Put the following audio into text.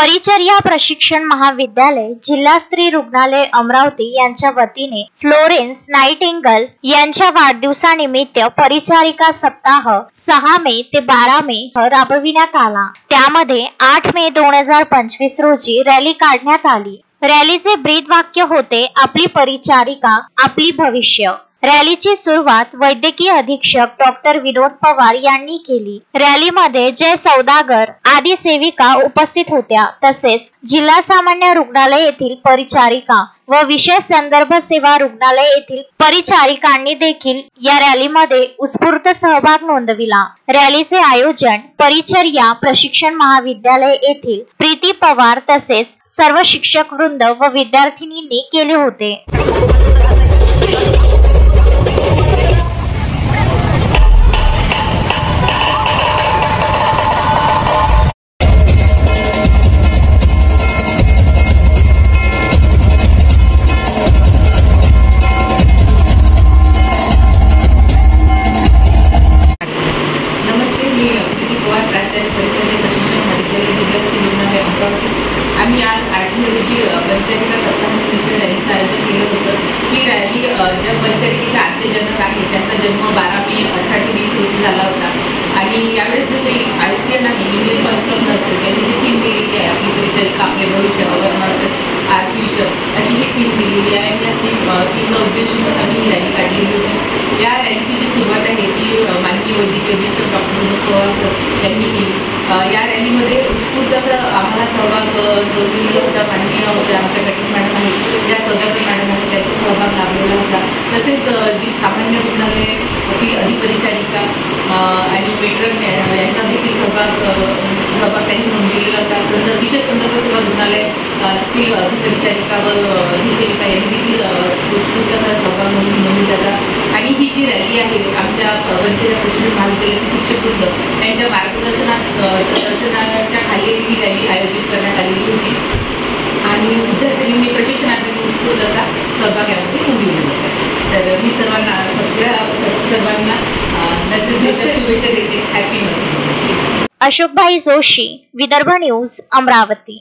परिचर्या प्रशिक्षण महाविद्यालय जिल्हा स्त्री रुग्णालय अमरावती यांच्या वतीने फ्लोरेन्स नाइटिंगेल यांच्या वाढदिवसानिमित्त परिचारिका सप्ताह 6 मे ते 12 मे राबविण्यात आला। त्यामध्ये 8 मे 2025 रोजी रॅली काढण्यात आली। रॅलीचे ब्रीद वाक्य होते, आपली परिचारिका आपली भविष्य। रॅलीची सुरुवात वैद्यकीय अधीक्षक डॉक्टर विनोद पवार यांनी केली। रॅलीमध्ये जय सौदागर आदी सेविका उपस्थित होत्या। तसेच जिल्हा सामान्य रुग्णालय येथील परिचारिका व विशेष संदर्भ सेवा रुग्णालय येथील परिचारिकांनी देखील या रॅलीमध्ये उत्स्फूर्त सहभाग नोंदविला। रॅलीचे आयोजन परिचर्या प्रशिक्षण महाविद्यालय येथील प्रीती पवार तसेच सर्व शिक्षक वृंद व विद्यार्थिनींनी केले होते। परिचर्या प्रशिक्षण महाविद्यालय जिल्हा स्त्री रुग्णालय अमरावती आम्ही आज 8 मे रोजी परिचारिका सप्ताहानिमित्त रॅलीचं आयोजन केलं होतं। ही रॅली ज्या परिचारिकेचे आद्यजनक आहे त्यांचा जन्म 12 मे 1820 रोजी झाला होता आणि यावेळेस जे ICN आहे इंडियन काउन्सिल ऑफ नर्सेस यांनी जी थीम दिलेली आहे, आपली परिचारिका आपले भविष्य, अवर नर्सेस आर फ्युचर, अशी ही थीम दिलेली आहे। या थीमला उद्देशून आम्ही ही रॅली काढलेली होती। या रॅलीची जी सुरुवात आहे ती माननीय वैद्यकीय अधीक्षक डॉक्टर विनोद पवार सर यांनी केली। या रॅलीमध्ये उत्स्फूर्त असं आम्हाला सहभाग नोंदवलेला होता। माननीय आमच्या पॅटर्न मॅडम आहेत, ज्या सौदागर मॅडम आहेत, त्यांचा सहभाग लाभलेला होता। तसेच जी सामान्य रुग्णालय ती अधिपरिचारिका आणि मेट्रन यांचा देखील सहभाग त्यांनी नोंदवलेला होता। विशेष संदर्भ सेवा रुग्णालय ती अधिपरिचारिका व ही सेविका यांनी देखील उत्स्फूर्त असा सहभाग नोंदवला होता। आणि ही जी रॅली आहे आमच्या परिचर्या प्रशिक्षण महाविद्यालयातील शिक्षक वृंद यांच्या मार्गदर्शनाच्या खाली ही रॅली आयोजित करण्यात आलेली होती आणि विद्यार्थ्यांनी प्रशिक्षणार्थी उत्स्फूर्त असा सहभाग यामध्ये नोंदवलेला होता। तर मी सर्वांना नर्सेस डेच्या शुभेच्छा देते। Happy nurses. Ashokbhai Joshi, Vidarbha news, Amravati.